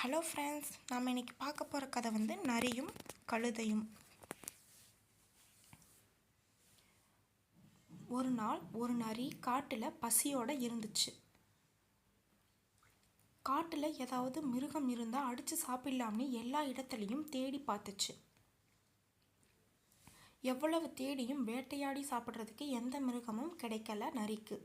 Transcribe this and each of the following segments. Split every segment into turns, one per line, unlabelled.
Hello friends, நாம் இன்றைக்கி பார்க்க போகிற கதை வந்து நரியும் கழுதையும். ஒரு நாள் ஒரு நரி காட்டில் பசியோடு இருந்துச்சு. காட்டில் ஏதாவது மிருகம் இருந்தால் அடித்து சாப்பிடலாம்னு எல்லா இடத்துலையும் தேடி பார்த்துச்சு. எவ்வளவு தேடியும் வேட்டையாடி சாப்பிட்றதுக்கு எந்த மிருகமும் கிடைக்கல நரிக்கு.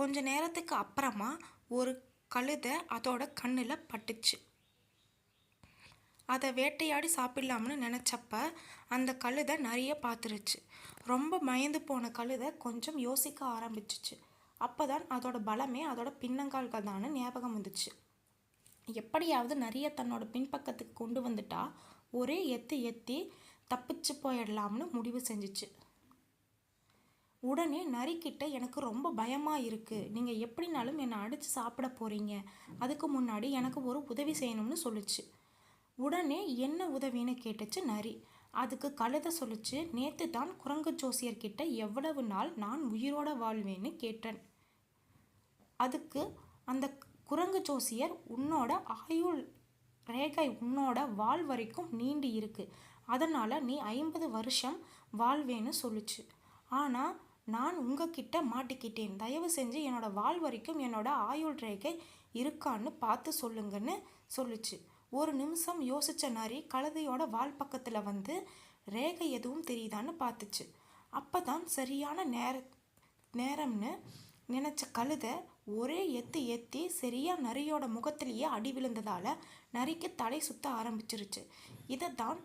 கொஞ்ச நேரத்துக்கு அப்புறமா ஒரு கழுதை அதோட கண்ணில் பட்டுச்சு. அதை வேட்டையாடி சாப்பிடலாம்னு நினச்சப்ப அந்த கழுதை நிறைய பார்த்துருச்சு. ரொம்ப பயந்து போன கழுதை கொஞ்சம் யோசிக்க ஆரம்பிச்சிச்சு. அப்போ தான் அதோட பலமே அதோட பின்னங்கால்கள் தான் ஞாபகம் வந்துச்சு. எப்படியாவது நிறைய தன்னோட பின்பக்கத்துக்கு கொண்டு வந்துட்டா ஒரே எத்தி தப்பிச்சு போயிடலாம்னு முடிவு செஞ்சிச்சு. உடனே நரிக்கிட்ட எனக்கு ரொம்ப பயமாக இருக்குது, நீங்கள் எப்படினாலும் என்னை அடித்து சாப்பிட போகிறீங்க, அதுக்கு முன்னாடி எனக்கு ஒரு உதவி செய்யணும்னு சொல்லிச்சு. உடனே என்ன உதவின்னு கேட்டுச்சு நரி. அதுக்கு கழுதை சொல்லிச்சு, நேற்று தான் குரங்கு ஜோசியர்கிட்ட எவ்வளவு நாள் நான் உயிரோட வாழ்வேன்னு கேட்டேன். அதுக்கு அந்த குரங்கு ஜோசியர், உன்னோட ஆயுள் ரேகை உன்னோட வால் வரைக்கும் நீண்டு இருக்கு, அதனால் நீ 50 வருஷம் வாழ்வேன்னு சொல்லிச்சு. ஆனால் நான் உங்ககிட்ட மாட்டிக்கிட்டேன், தயவு செஞ்சு என்னோட வால் வரைக்கும் என்னோட ஆயுள் ரேகை இருக்கான்னு பார்த்து சொல்லுங்கன்னு சொல்லிச்சு. ஒரு நிமிஷம் யோசிச்ச நரி கழுதையோட வால் பக்கத்தில் வந்து ரேகை எதுவும் தெரியுதான்னு பார்த்துச்சு. அப்போ தான் சரியான நேரம்னு நினச்ச கழுதை ஒரே எத்தி சரியாக நரியோட முகத்திலேயே அடி விழுந்ததால் நரிக்கு தலை சுத்த ஆரம்பிச்சிருச்சு. இதை தான்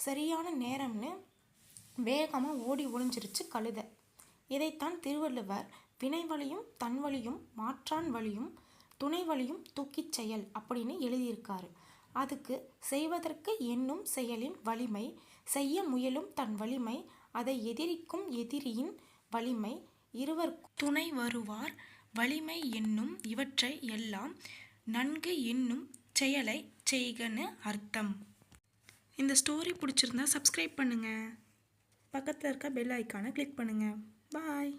சரியான நேரம்னு வேகமாக ஓடி ஒளிஞ்சிருச்சு கழுதை. இதைத்தான் திருவள்ளுவர் வினைவழியும் தன்வழியும் மாற்றான் வழியும் துணை வழியும் தூக்கிச் செயல் அப்படின்னு எழுதியிருக்காரு. அதுக்கு செய்வதற்கு எண்ணும் செயலின் வலிமை, செய்ய முயலும் தன் வலிமை, அதை எதிரிக்கும் எதிரியின் வலிமை, இருவர் துணை வருவார் வலிமை என்னும் இவற்றை எல்லாம் நன்கு எண்ணும் செயலை செய்கன்னு அர்த்தம். இந்த ஸ்டோரி பிடிச்சிருந்தா சப்ஸ்கிரைப் பண்ணுங்கள், பக்கத்தில் இருக்க பெல் ஐக்கானை கிளிக் பண்ணுங்கள். Bye.